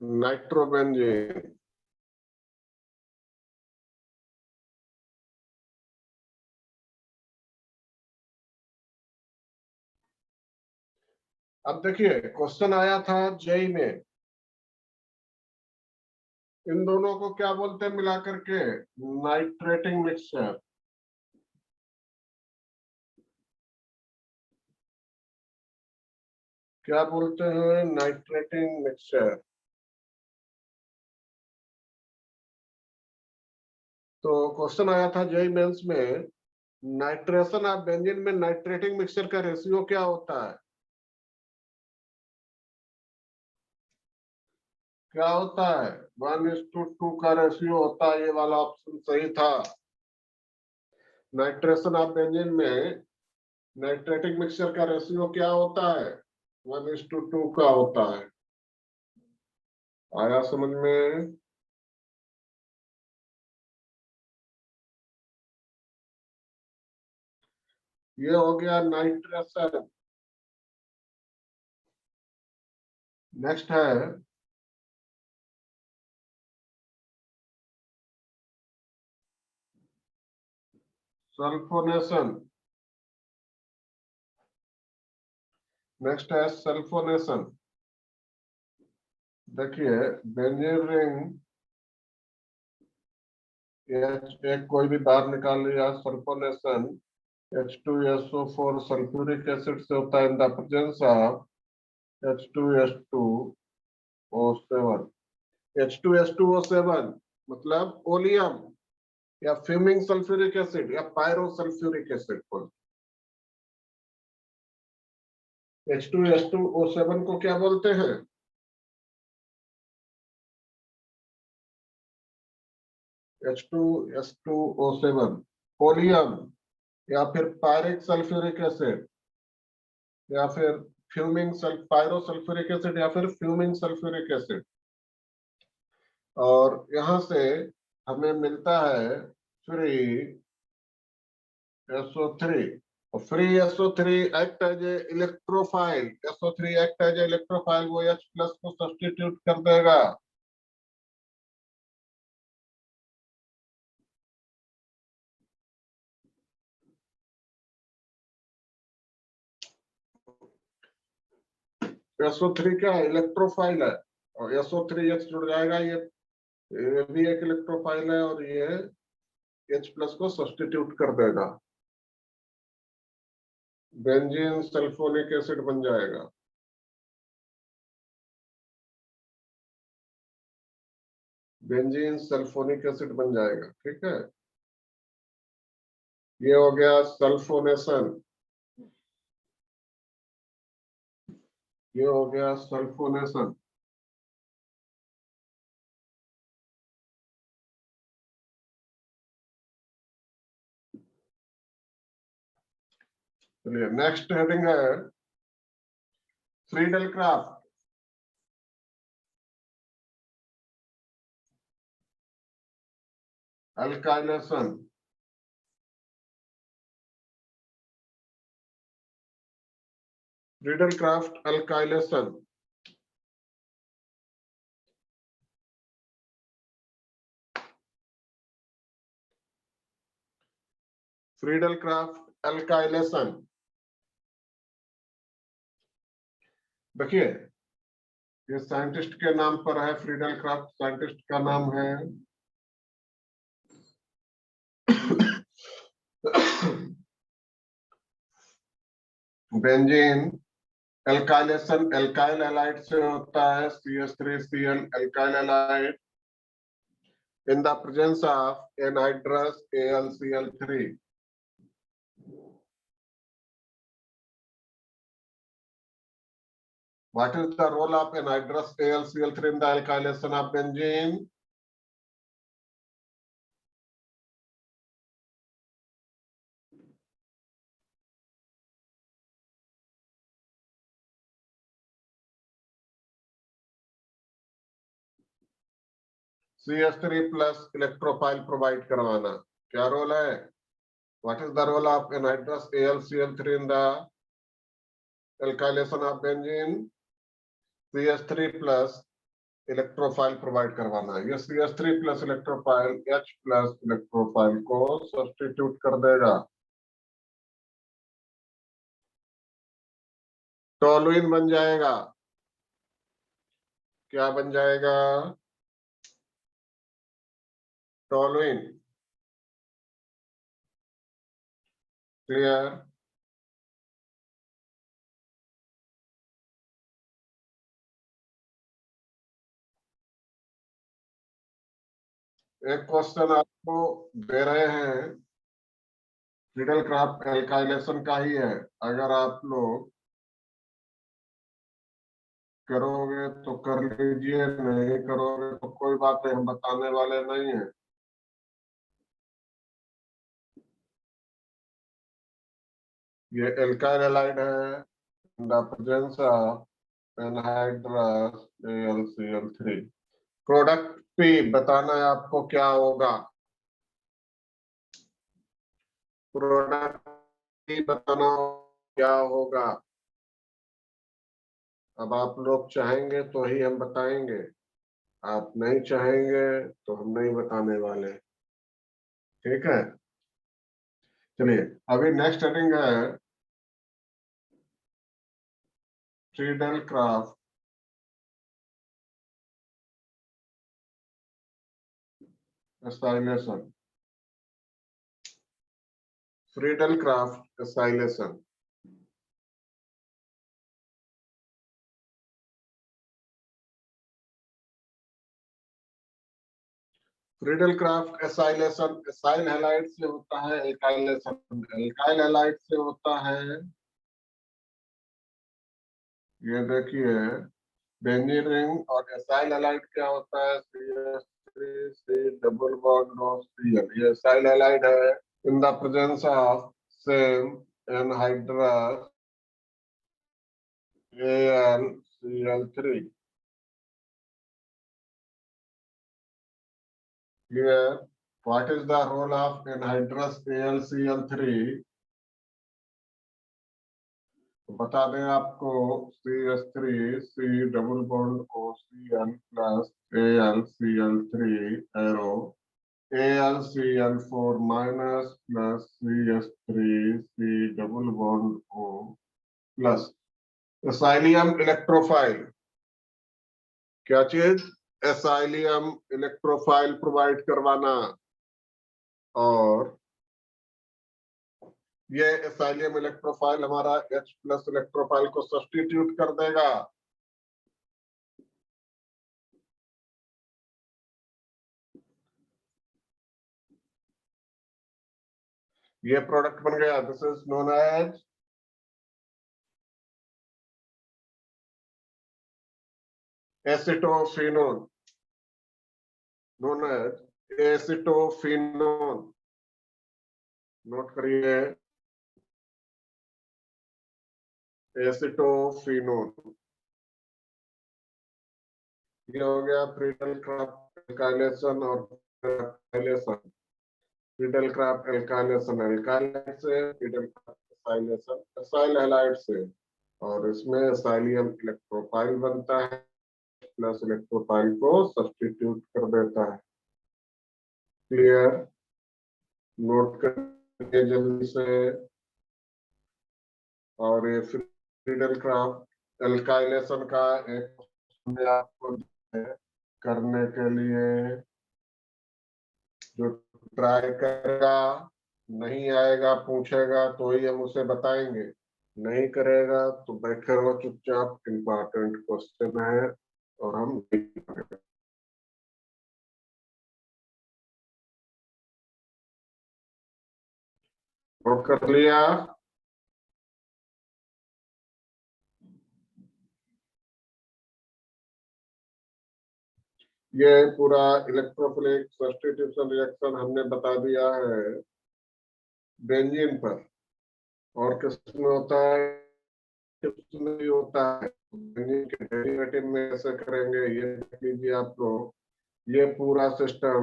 Nitrobenzene. अब देखिए question आया था जेई में, इन दोनों को क्या बोलते हैं मिलाकर के? Nitrating mixture. क्या बोलते हैं? Nitrating mixture. तो क्वेश्चन आया था जेई मेंस में, नाइट्रेशन ऑफ बेंजीन में नाइट्रेटिंग मिक्सचर का रेशियो क्या होता है? क्या होता है? 1:2 का रेशियो होता है। ये वाला ऑप्शन सही था। नाइट्रेशन ऑफ बेंजीन में नाइट्रेटिक मिक्सचर का रेशियो क्या होता है? 1:2 का होता है। आया समझ में? ये हो गया नाइट्रेशन। नेक्स्ट है सल्फोनेशन। नेक्स्ट है सल्फोनेशन। देखिए बेंजीन रिंग एक कोई भी बाहर निकाल लिया। सल्फोनेशन H2SO4 सल्फ्यूरिक एसिड से होता है in the presence of H2S2O7। H2S2O7 मतलब ओलियम या फ्यूमिंग सल्फ्यूरिक एसिड या पायरो सल्फ्यूरिक एसिड को। H2S2O7 को क्या बोलते हैं? H2S2O7 ओलियम या फिर पायरिक सल्फ्यूरिक एसिड या फिर पायरो सल्फ्यूरिक एसिड या फिर फ्यूमिंग सल्फ्यूरिक एसिड। और यहां से हमें मिलता है free SO3। Free SO3 act as a electrophile. SO3 act as a electrophile, वो H प्लस को सब्स्टिट्यूट कर देगा। SO3 क्या है? इलेक्ट्रोफाइल है। और SO3H जुड़ जाएगा, ये भी एक इलेक्ट्रोफाइल है और ये H प्लस को सब्स्टिट्यूट कर देगा। बेंजीन सल्फोनिक एसिड बन जाएगा। बेंजीन सल्फोनिक एसिड बन जाएगा। ठीक है, ये हो गया सल्फोनेशन। ये हो गया सल्फोनेशन। चलिए नेक्स्ट हेडिंग है Friedel craft. Alkylation. Friedel craft alkylation. Friedel craft alkylation. देखिए ये साइंटिस्ट के नाम पर है। फ्रीडल क्राफ्ट साइंटिस्ट का नाम है बेंजीन। एल्काइलेशन एल्काइल हैलाइड से होता है, CH3Cl alkyl halide in the presence of anhydrous AlCl3। What is the role of anhydrous AlCl3 in the alkylation of benzene? CH3 plus electrophile provide करवाना। क्या role है? What is the role of anhydrous AlCl3 in the alkylation of benzene? CH3 plus electrophile provide करवाना है। ये CH3 plus electrophile H plus electrophile को substitute कर देगा, toluene बन जाएगा। क्या बन जाएगा? टोलुइन। क्लियर? एक क्वेश्चन आपको दे रहे हैं, फ्रीडल क्राफ्ट एल्काइलेशन का ही है। अगर आप लोग करोगे तो कर लीजिए, नहीं करोगे तो कोई बात नहीं, हम बताने वाले नहीं है। ये एल्काइल हैलाइड है in the presence of anhydrous AlCl3। Product P बताना है आपको क्या होगा। प्रोडक्ट P बताना क्या होगा। अब आप लोग चाहेंगे तो ही हम बताएंगे, आप नहीं चाहेंगे तो हम नहीं बताने वाले। ठीक है, चलिए अभी नेक्स्ट हेडिंग है Friedel Crafts acylation. Friedel Crafts acylation. Friedel Crafts acylation, acyl halide से होता है एल्काइलेशन, एल्काइल हैलाइड से होता है, ये देखिए बेंजीन रिंग। और एसाइल हैलाइड क्या होता है? CH3 double bond of Cl। ये एसाइल हैलाइड है in the presence of same anhydrous AlCl3। Here, what is the role of anhydrous AlCl3? बता दें आपको, CH3 C double bond OCl plus AlCl3 arrow AlCl4 minus plus CH3 C double bond O plus acylium electrophile. क्या चीज? Acylium electrophile provide करवाना। और ये acylium electrophile हमारा H plus electrophile को सब्स्टिट्यूट कर देगा। ये प्रोडक्ट बन गया, this is known as acetophenone, known as acetophenone. Note करिए, एसिटोफिनोन। ये हो गया फ्रीडल क्राफ्ट एल्काइलेशन और alkylation. Friedel Crafts alkylation alkyl halide से, Friedel Crafts acylation acyl halide से। और इसमें एसाइलियम इलेक्ट्रोफाइल बनता है, प्लस इलेक्ट्रोफाइल को सब्स्टिट्यूट कर देता है। क्लियर? नोट करिए जल्दी से। और ये फ्रीडल क्राफ्ट एल्काइलेशन का एक हमने आपको करने के लिए, जो ट्राई करेगा, नहीं आएगा पूछेगा तो ही हम उसे बताएंगे, नहीं करेगा तो बैठे रहो चुपचाप। इम्पोर्टेंट क्वेश्चन है और हम नहीं करेंगे। नोट कर लिया? ये पूरा इलेक्ट्रोफिलिक सब्स्टिट्यूशन रिएक्शन हमने बता दिया है बेंजीन पर। और किसमें होता है, किसमें भी होता है। बेंजीन के डेरिवेटिव में ऐसे करेंगे, ये देख लीजिए आप लोग। ये पूरा सिस्टम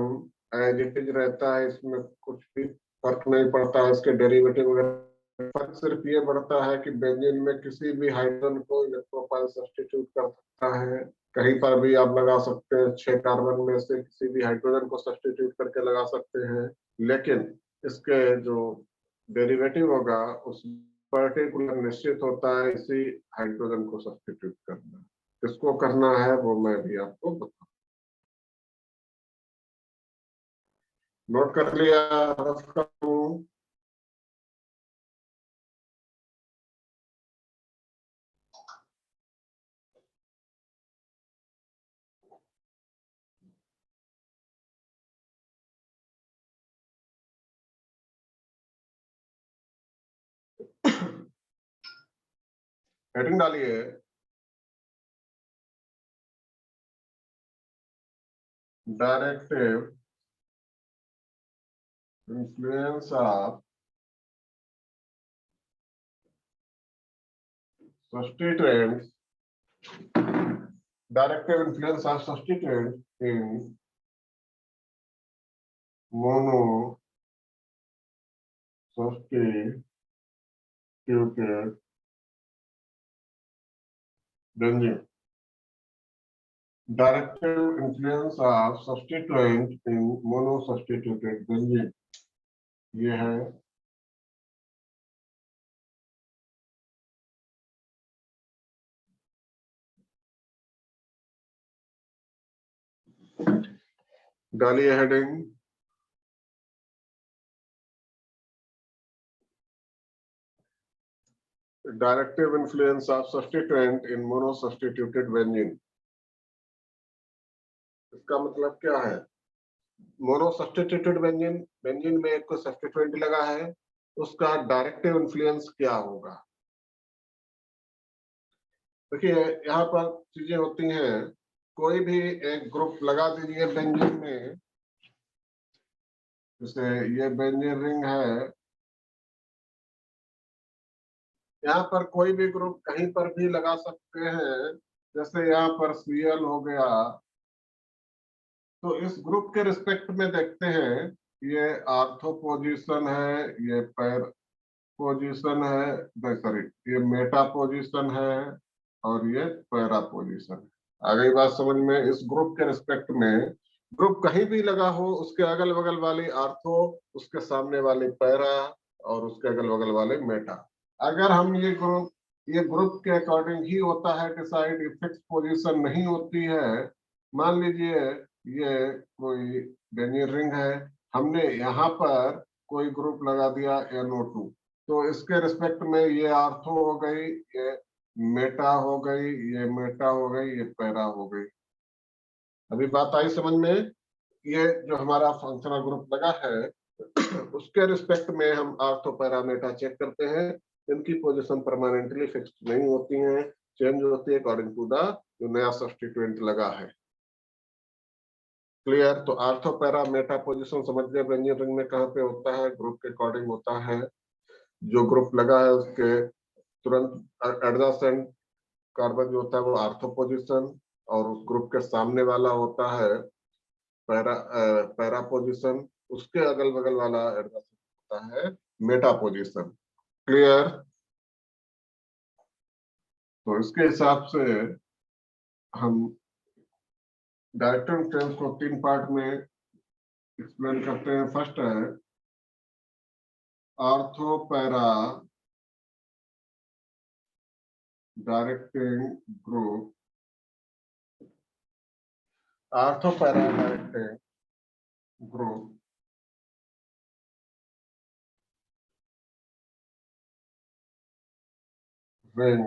एज इट इज रहता है, इसमें कुछ भी फर्क नहीं पड़ता है इसके डेरिवेटिव वगैरह फर्क सिर्फ ये बढ़ता है कि बेंजीन में किसी भी हाइड्रोजन को इलेक्ट्रोफाइल सब्स्टिट्यूट कर सकता है, कहीं पर भी आप लगा सकते हैं, 6 कार्बन में से किसी भी हाइड्रोजन को सब्स्टिट्यूट करके लगा सकते हैं, लेकिन इसके जो डेरिवेटिव होगा उस पर्टिकुलर निश्चित होता है इसी हाइड्रोजन को सब्स्टिट्यूट करना। किसको करना है वो मैं भी आपको बताऊं। नोट कर लिया? रफ करूं? हेडिंग डालिए, directive influence of substituents, directive influence of substituents in mono substituted benzene. Directive influence of substituent in mono substituted benzene. ये है डालिए heading, directive influence of substituent in mono substituted benzene. इसका मतलब क्या है? Mono substituted benzene, benzene में एक को सब्स्टिट्यूएंट लगा है, उसका डायरेक्टिव इन्फ्लुएंस क्या होगा? देखिए यहाँ पर चीजें होती हैं, कोई भी एक ग्रुप लगा दीजिए बेंजीन में, जैसे ये बेंजीन रिंग है, यहाँ पर कोई भी ग्रुप कहीं पर भी लगा सकते हैं, जैसे यहाँ पर Cl हो गया, तो इस ग्रुप के रिस्पेक्ट में देखते हैं, ये आर्थो पोजीशन है, ये पैर पोजीशन है, सॉरी ये मेटा पोजीशन है और ये पैरा पोजीशन है। आ गई बात समझ में? इस ग्रुप के रिस्पेक्ट में ग्रुप कहीं भी लगा हो, उसके अगल बगल वाली आर्थो, उसके सामने वाली पैरा और उसके अगल बगल वाले मेटा। अगर हम ये ग्रुप के अकॉर्डिंग ही होता है डिसाइड, फिक्स पोजीशन नहीं होती है। मान लीजिए ये कोई बेंजीन रिंग है, हमने यहाँ पर कोई ग्रुप लगा दिया NO2, तो इसके रिस्पेक्ट में ये आर्थो हो गई, ये मेटा हो गई, ये मेटा हो गई, ये पैरा हो गई। अभी बात आई समझ में? ये जो हमारा फंक्शनल ग्रुप लगा है उसके रिस्पेक्ट में हम आर्थो पैरा मेटा चेक करते हैं। इनकी पोजीशन परमानेंटली फिक्स्ड नहीं होती है, चेंज होती है अकॉर्डिंग टू द जो नया सब्स्टिट्यूएंट लगा है। क्लियर? तो आर्थो पैरा मेटा पोजीशन समझ गए बेंजीन रिंग में कहाँ पे होता है, ग्रुप के अकॉर्डिंग होता है। जो ग्रुप लगा है उसके तुरंत एडजेसेंट कार्बन जो होता है वो आर्थो पोजीशन, और उस ग्रुप के सामने वाला होता है पैरा पोजीशन, उसके अगल बगल वाला एडजेसेंट होता है मेटा पोजीशन। क्लियर? तो इसके हिसाब से हम डायरेक्टिव इन्फ्लुएंस को 3 पार्ट में एक्सप्लेन करते हैं। फर्स्ट है ortho para directing group, ortho para directing group ring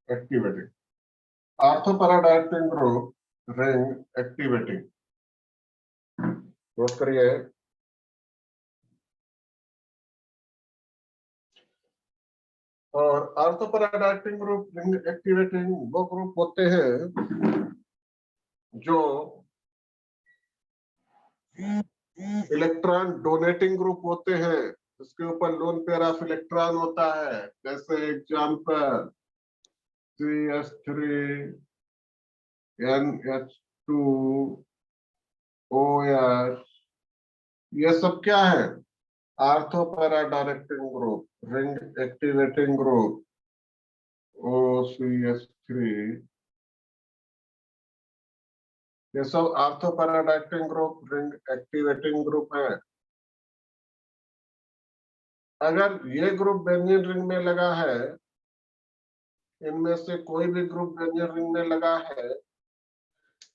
activity. Ortho para directing group ring activity, note करिए। और ortho para directing group ring activating वो ग्रुप होते हैं जो इलेक्ट्रॉन डोनेटिंग ग्रुप होते हैं, उसके ऊपर लोन पेयर ऑफ इलेक्ट्रॉन होता है। जैसे एग्जांपल CH3 NH2 OH ये सब क्या है? Ortho para directing group, ring activating group, OCH3, ये सब ortho para directing group, ring activating group है। अगर ये ग्रुप बेंजीन रिंग में लगा है, इनमें से कोई भी ग्रुप बेंजीन रिंग में लगा है,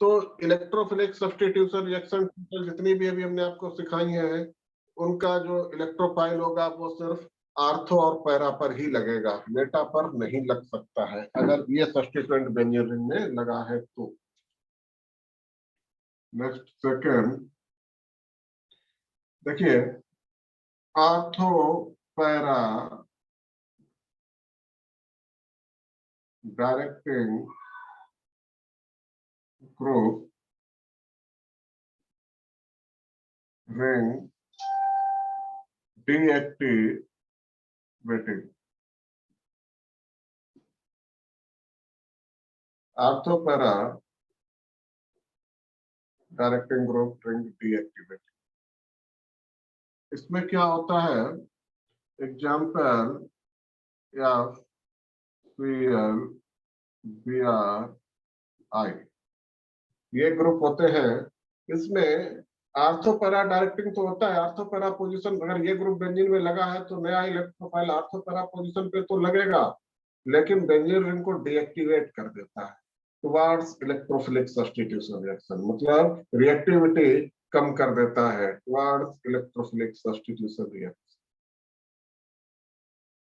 तो इलेक्ट्रोफिलिक सब्स्टिट्यूशन रिएक्शन जितनी भी अभी हमने आपको सिखाई है, उनका जो इलेक्ट्रोफाइल होगा वो सिर्फ आर्थो और पैरा पर ही लगेगा, मेटा पर नहीं लग सकता है अगर ये सब्स्टिट्यूएंट बेंजीन रिंग में लगा है तो। नेक्स्ट सेकंड देखिए, ortho para directing group ring deactivating, ortho para directing group ring deactivating. इसमें क्या होता है? एग्जाम्पल या Cl, Br, I, ये ग्रुप होते हैं। इसमें आर्थोपैरा डायरेक्टिंग तो होता है, आर्थोपैरा पोजीशन, अगर ये ग्रुप बेंजीन में लगा है तो नया इलेक्ट्रोफाइल आर्थोपैरा पोजीशन पे तो लगेगा, लेकिन बेंजीन रिंग को डीएक्टिवेट कर देता है टुवर्ड्स इलेक्ट्रोफिलिक सब्स्टिट्यूशन रिएक्शन, मतलब रिएक्टिविटी कम कर देता है towards electrophilic substitution reaction.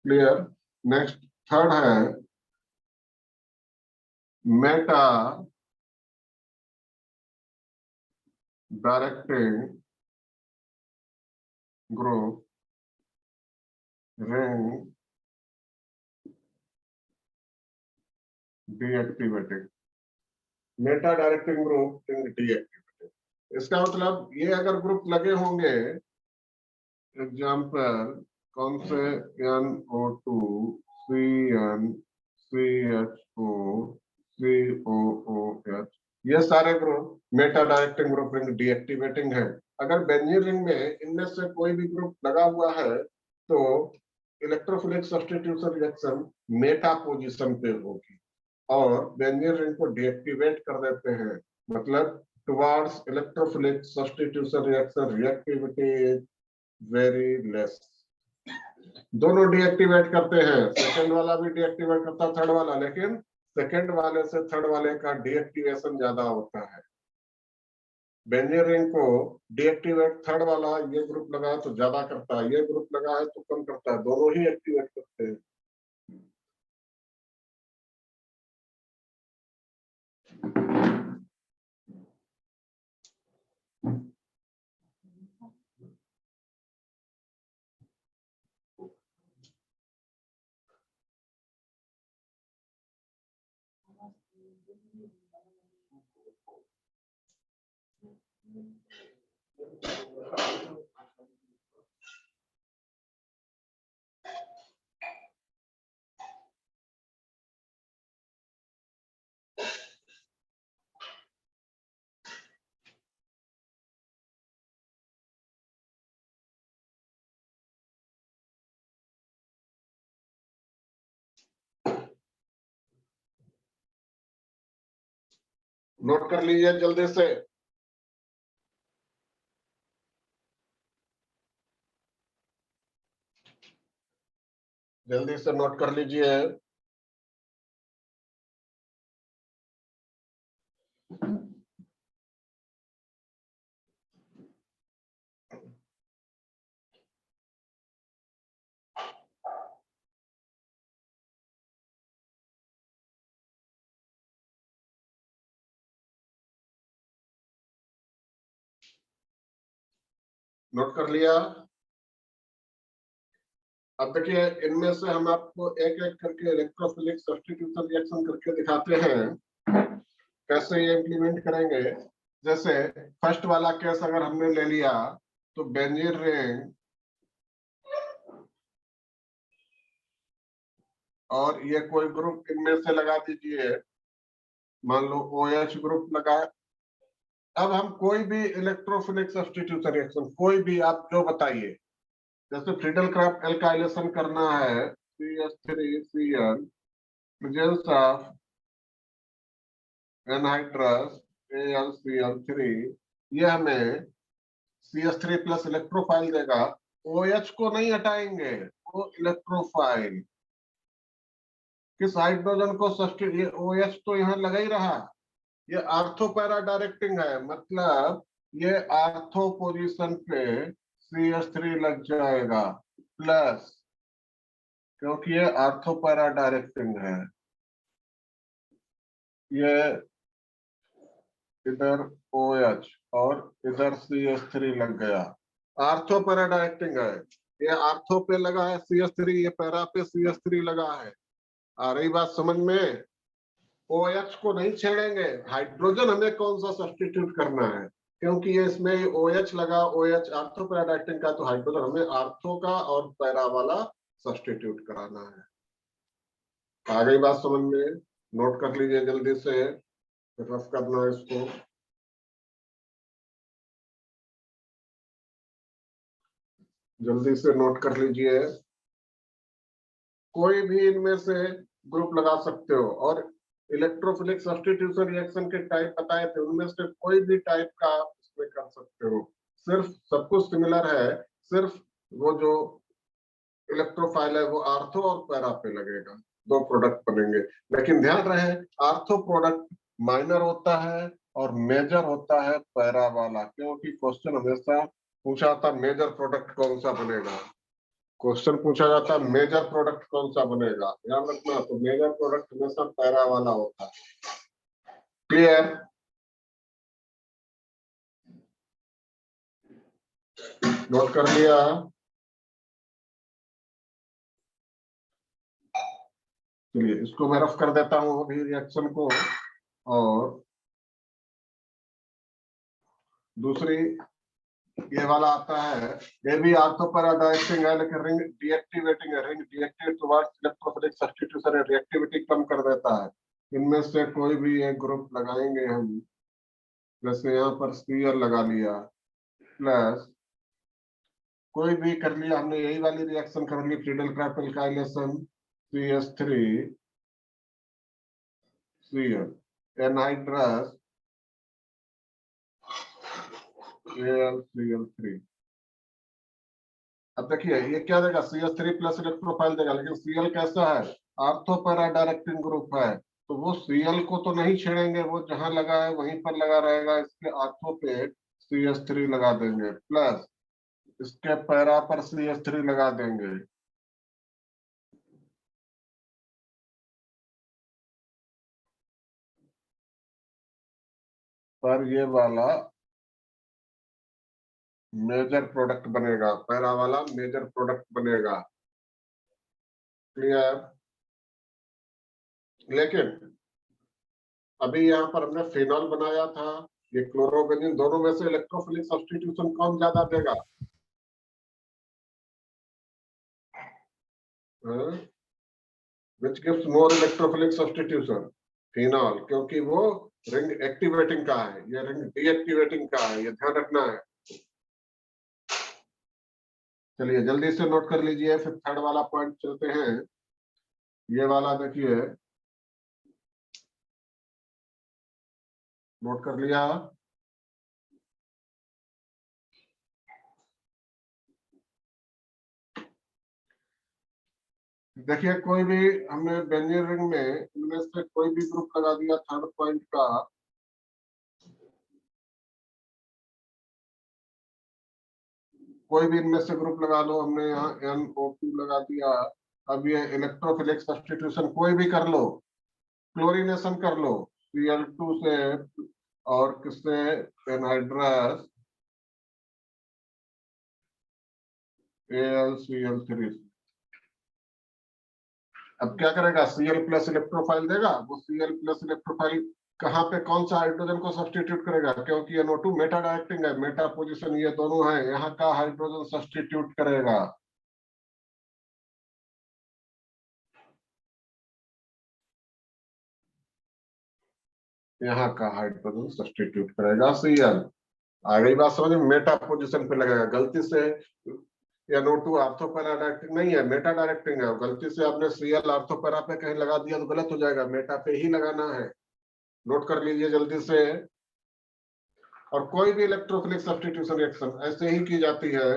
Clear? Next third है meta directing group ring deactivating, meta directing group ring deactivating. इसका मतलब ये अगर ग्रुप लगे होंगे, एग्जाम्पल कौन से, NO2, CN, CHO, COOH, ये सारे group Meta directing group ring deactivating है। अगर बेंजीन रिंग में इनमें से कोई भी ग्रुप लगा हुआ है तो electrophilic substitution reaction Meta position पे होगी और बेंजीन रिंग को डीएक्टिवेट कर देते हैं, मतलब towards electrophilic substitution reaction reactivity is very less. दोनों डीएक्टिवेट करते हैं, सेकंड वाला भी डीएक्टिवेट करता है, थर्ड वाला, लेकिन सेकंड वाले से थर्ड वाले का डीएक्टिवेशन ज्यादा होता है। बेंजीन रिंग को डीएक्टिवेट थर्ड वाला ये ग्रुप लगा है तो ज्यादा करता है, ये ग्रुप लगा है तो कम करता है, दोनों ही एक्टिवेट करते हैं। नोट कर लीजिए जल्दी से, जल्दी से नोट कर लीजिए। नोट कर लिया? अब देखिए, इनमें से हम आपको एक एक करके इलेक्ट्रोफिलिक सब्स्टिट्यूशन रिएक्शन करके दिखाते हैं, कैसे ये इंप्लीमेंट करेंगे। जैसे फर्स्ट वाला केस अगर हमने ले लिया तो बेंजीन रिंग और ये कोई ग्रुप इनमें से लगा दीजिए, मान लो OH ग्रुप लगा, अब हम कोई भी इलेक्ट्रोफिलिक सब्स्टिट्यूशन रिएक्शन, कोई भी आप जो बताइए, जैसे फ्रीडल क्राफ्ट एल्काइलेशन करना है, CH3Cl presence of anhydrous AlCl3, ये हमें CH3 प्लस इलेक्ट्रोफाइल देगा। OH को नहीं हटाएंगे, वो इलेक्ट्रोफाइल किस हाइड्रोजन को सब्स्टिट्यूट, ये OH तो यहाँ लगा ही रहा, ये आर्थो पैरा डायरेक्टिंग है, मतलब ये आर्थो पोजीशन पे CH3 लग जाएगा प्लस, क्योंकि ये आर्थो पैरा डायरेक्टिंग है, ये इधर OH और इधर CH3 लग गया, आर्थो पैरा डायरेक्टिंग है, ये आर्थो पे लगा है CH3, ये पैरा पे CH3 लगा है। आ रही बात समझ में? OH को नहीं छेड़ेंगे, हाइड्रोजन हमें कौन सा सब्स्टिट्यूट करना है, क्योंकि ये इसमें OH लगा, OH आर्थो पैरा डायरेक्टिंग का, तो हाइड्रोजन हमें आर्थो का और पैरा वाला सब्स्टिट्यूट कराना है। आ गई बात समझ में? नोट कर लीजिए जल्दी से, रफ करना इसको। जल्दी से नोट कर लीजिए, कोई भी इनमें से ग्रुप लगा सकते हो, और इलेक्ट्रोफिलिक सब्स्टिट्यूशन रिएक्शन के टाइप बताए थे, उनमें से कोई भी टाइप का इसमें कर सकते हो, सिर्फ सब कुछ सिमिलर है, सिर्फ वो जो इलेक्ट्रोफाइल है वो आर्थो और पैरा पे लगेगा, दो प्रोडक्ट बनेंगे। लेकिन ध्यान रहे, आर्थो प्रोडक्ट माइनर होता है और मेजर होता है पैरा वाला, क्योंकि क्वेश्चन हमेशा पूछा था मेजर प्रोडक्ट कौन सा बनेगा, क्वेश्चन पूछा जाता है मेजर प्रोडक्ट कौन सा बनेगा, ध्यान रखना, तो मेजर प्रोडक्ट हमेशा पैरा वाला होता है। क्लियर? नोट कर लिया? चलिए इसको मैं रफ कर देता हूं अभी रिएक्शन को, और दूसरी ये वाला आता है, ये भी आर्थो पैरा डायरेक्टिंग है, लेकिन रिंग डीएक्टिवेटिंग है, ring deactivate towards electrophilic substitution है, रिएक्टिविटी कम कर देता है। इनमें से कोई भी एक ग्रुप लगाएंगे हम, जैसे यहाँ पर Cl लगा लिया, प्लस कोई भी कर लिया हमने, यही वाली रिएक्शन कर ली, Friedel Crafts alkylation CH3 Cl anhydrous AlCl3। अब देखिए ये क्या देगा, CH3 प्लस इलेक्ट्रोफाइल देगा, लेकिन Cl कैसा है, आर्थो पैरा डायरेक्टिंग ग्रुप है, तो वो Cl को तो नहीं छेड़ेंगे, वो जहां लगा है वहीं पर लगा रहेगा, इसके आर्थो पे CH3 लगा देंगे, प्लस इसके पैरा पर CH3 लगा देंगे। पर ये वाला मेजर प्रोडक्ट बनेगा, पैरा वाला मेजर प्रोडक्ट बनेगा। क्लियर? लेकिन अभी यहाँ पर हमने फिनॉल बनाया था, ये क्लोरोबेंजीन, दोनों में से इलेक्ट्रोफिलिक सब्स्टिट्यूशन कौन ज्यादा देगा? Which gives more electrophilic substitution? Phenol, क्योंकि वो रिंग एक्टिवेटिंग का है, ये रिंग डीएक्टिवेटिंग का है, ये ध्यान रखना है। चलिए जल्दी से नोट कर लीजिए, फिर थर्ड वाला पॉइंट चलते हैं। ये वाला देखिए, नोट कर लिया? देखिए कोई भी हमने बेंजीन रिंग में इनमें से कोई भी ग्रुप लगा दिया थर्ड पॉइंट का, कोई भी इनमें से ग्रुप लगा लो, हमने यहाँ NO2 लगा दिया। अब ये इलेक्ट्रोफिलिक सब्स्टिट्यूशन कोई भी कर लो, क्लोरीनेशन कर लो Cl2 से, और किससे, एनहाइड्रस AlCl3। अब क्या करेगा, Cl प्लस इलेक्ट्रोफाइल देगा, वो Cl प्लस इलेक्ट्रोफाइल कहाँ पे कौन सा हाइड्रोजन को सब्स्टिट्यूट करेगा, क्योंकि NO2 मेटा डायरेक्टिंग है, मेटा पोजीशन ये दोनों है, यहाँ का हाइड्रोजन सब्स्टिट्यूट करेगा। यहाँ का हाइड्रोजन सब्स्टिट्यूट करेगा Cl। आ गई बात समझ में? मेटा पोजीशन पे लगेगा। गलती से NO2 ऑर्थो पैरा डायरेक्टिंग नहीं है, मेटा डायरेक्टिंग है। गलती से आपने Cl ऑर्थो पैरा पे कहीं लगा दिया तो गलत हो जाएगा, मेटा पे ही लगाना है। नोट कर लीजिए जल्दी से। और कोई भी इलेक्ट्रोफिलिक सब्स्टिट्यूशन रिएक्शन ऐसे ही की जाती है।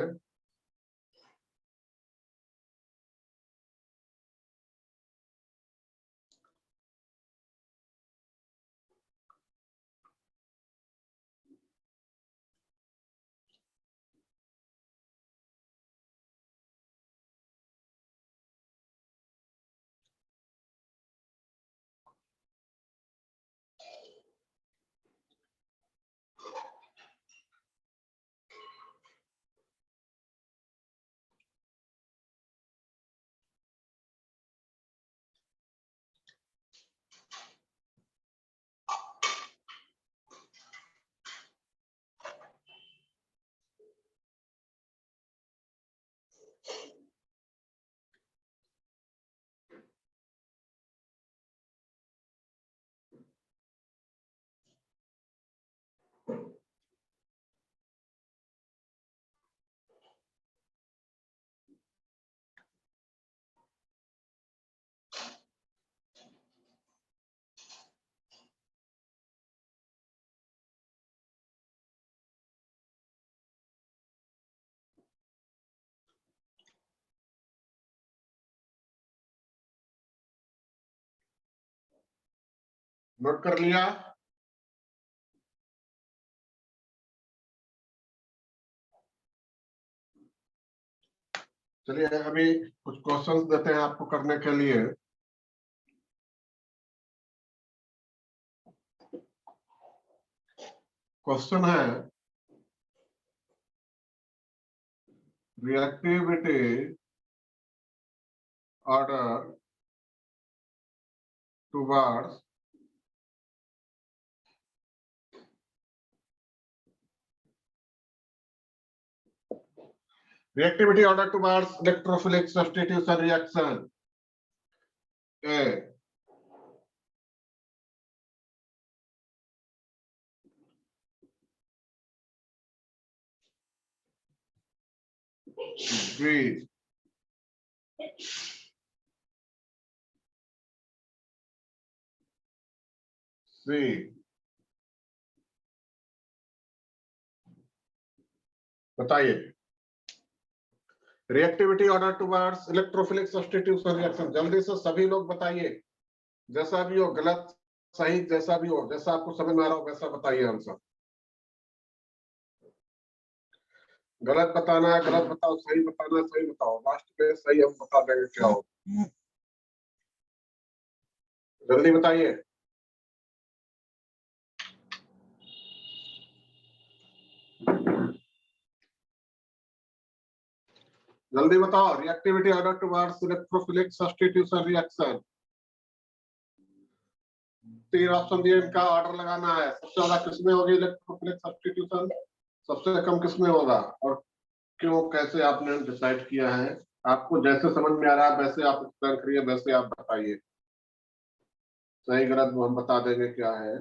नोट कर लिया? चलिए अभी कुछ क्वेश्चंस देते हैं आपको करने के लिए। क्वेश्चन है reactivity order towards reactivity order towards electrophilic substitution reaction A. B. C. बताइए। Reactivity order towards electrophilic substitution reaction, जल्दी से सभी लोग बताइए। जैसा भी हो, गलत सही जैसा भी हो, जैसा आपको समझ में आ रहा हो वैसा बताइए आंसर। गलत बताना है गलत बताओ, सही बताना है सही बताओ। लास्ट में सही हम बता देंगे क्या हो। जल्दी बताइए। जल्दी बताओ। Reactivity order towards electrophilic substitution reaction, 3 option दिए, इनका ऑर्डर लगाना है। सबसे ज्यादा किसमें होगी इलेक्ट्रोफिलिक सब्स्टिट्यूशन, सबसे कम किसमें होगा, और क्यों, कैसे आपने डिसाइड किया है। आपको जैसे समझ में आ रहा है वैसे आप एक्सप्लेन करिए, वैसे आप बताइए। सही गलत वो हम बता देंगे क्या है।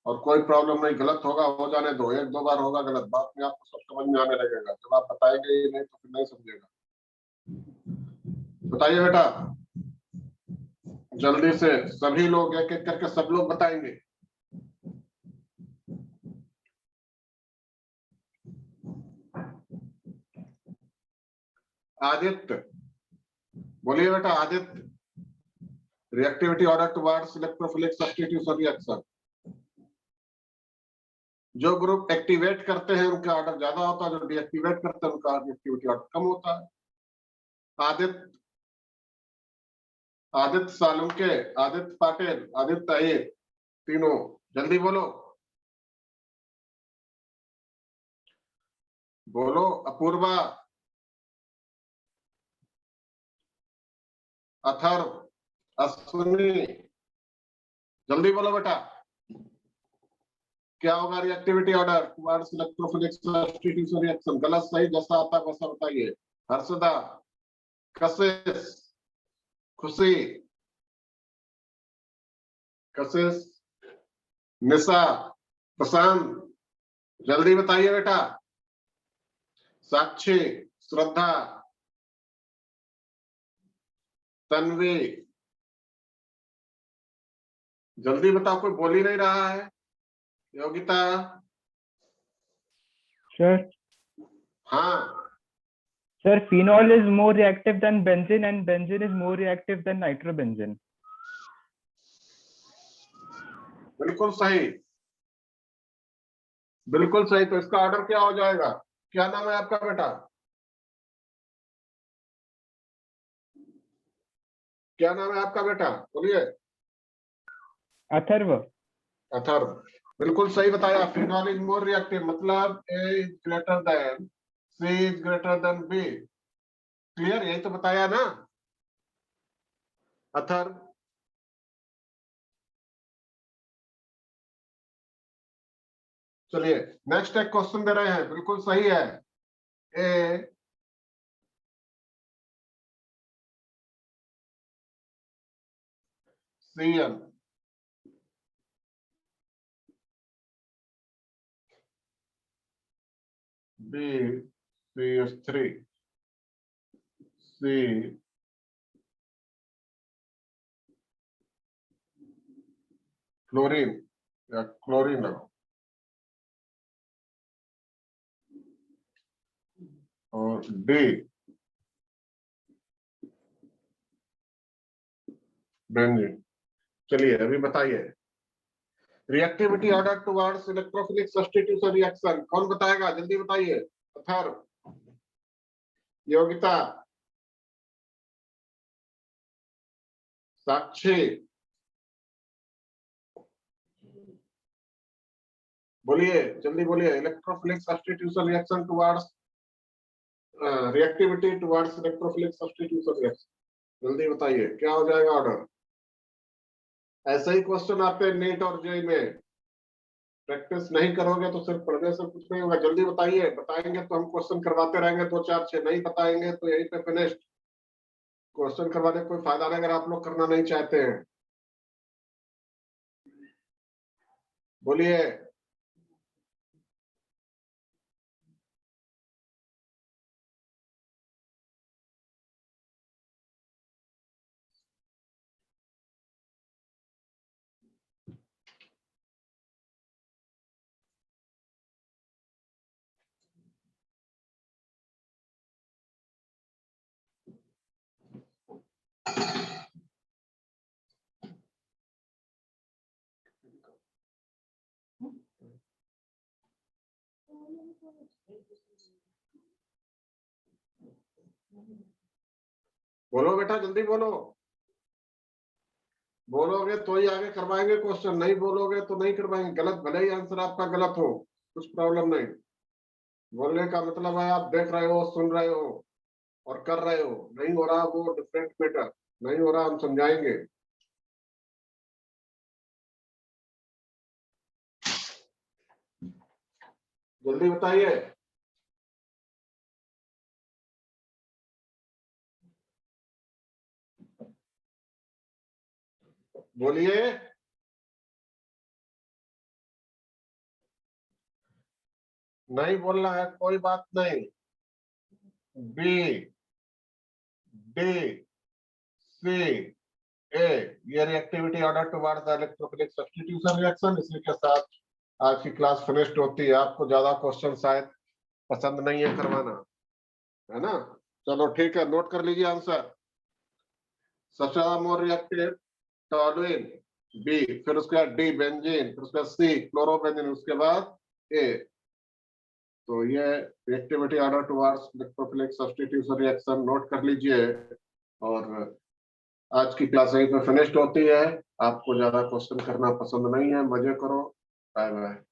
और कोई प्रॉब्लम नहीं, गलत होगा हो जाने दो, 1-2 बार होगा गलत, बाद में आपको सब समझ में आने लगेगा। जब आप बताएंगे ही नहीं तो फिर नहीं समझेगा। बताइए बेटा जल्दी से। सभी लोग एक एक करके सब लोग बताएंगे। आदित्य बोलिए बेटा। Aditya, reactivity order towards electrophilic substitution reaction, जो ग्रुप एक्टिवेट करते हैं उनका ऑर्डर ज्यादा होता है, जो डीएक्टिवेट करते हैं उनका रिएक्टिविटी ऑर्डर कम होता है। आदित्य, आदित्य सालुंके, आदित्य पाटिल, आदित्य अहिर, तीनों जल्दी बोलो। बोलो। अपूर्वा, अथर्व, अश्विनी, जल्दी बोलो बेटा। क्या होगा reactivity order towards electrophilic substitution reaction, गलत सही जैसा आता है वैसा बताइए। हर्षदा, कशिश, खुशी, कशिश, निशा, प्रशांत, जल्दी बताइए बेटा। साक्षी, श्रद्धा, तन्वी, जल्दी बताओ, कोई बोल ही नहीं रहा है। योगिता, सर हाँ Sir, phenol is more reactive than benzene and benzene is more reactive than nitrobenzene. बिल्कुल सही, बिल्कुल सही। तो इसका ऑर्डर क्या हो जाएगा? क्या नाम है आपका बेटा? क्या नाम है आपका बेटा? बोलिए। अथर्व। अथर्व, बिल्कुल सही बताया। फिनॉल इज मोर रिएक्टिव, मतलब A is greater than, C is greater than B. Clear, यही तो बताया ना अथर्व? चलिए नेक्स्ट एक क्वेश्चन दे रहे हैं, बिल्कुल सही है। ए CN B CH3 C chlorine या क्लोरीन लगाओ, और D बेंजीन। चलिए अभी बताइए, reactivity order towards electrophilic substitution reaction कौन बताएगा? जल्दी बताइए। अथर्व, योगिता, साक्षी, बोलिए जल्दी बोलिए। Electrophilic substitution reaction towards reactivity towards electrophilic substitution reaction, जल्दी बताइए क्या हो जाएगा ऑर्डर? ऐसे ही क्वेश्चन आते हैं नीट और जेई में, प्रैक्टिस नहीं करोगे तो सिर्फ पढ़ने से कुछ नहीं होगा। जल्दी बताइए, बताएंगे तो हम क्वेश्चन करवाते रहेंगे 2 4 6, नहीं बताएंगे तो यहीं पे फिनिश्ड। क्वेश्चन करवाने का कोई फायदा नहीं अगर आप लोग करना नहीं चाहते हैं। बोलिए। बोलो बेटा, जल्दी बोलो। बोलोगे तो ही आगे करवाएंगे क्वेश्चन, नहीं बोलोगे तो नहीं करवाएंगे। गलत, भले ही आंसर आपका गलत हो, कुछ प्रॉब्लम नहीं। बोलने का मतलब है आप देख रहे हो, सुन रहे हो और कर रहे हो। नहीं हो रहा वो डिफरेंट मैटर, नहीं हो रहा हम समझाएंगे। जल्दी बताइए। बोलिए। नहीं बोलना है कोई बात नहीं। बी, डी, सी, ए, ये reactivity order towards the electrophilic substitution reaction. इसी के साथ आज की क्लास फिनिश्ड होती है। आपको ज्यादा क्वेश्चन शायद पसंद नहीं है करवाना, है ना? चलो ठीक है, नोट कर लीजिए आंसर। सबसे ज्यादा मोर रिएक्टिव टॉलुइन, बी, फिर उसके बाद डी बेंजीन, फिर उसके बाद सी क्लोरोबेंजीन, उसके बाद ए। तो ये reactivity order towards electrophilic substitution reaction note कर लीजिए। और आज की क्लास यहीं पे फिनिश्ड होती है। आपको ज्यादा क्वेश्चन करना पसंद नहीं है, मजे करो। Bye bye.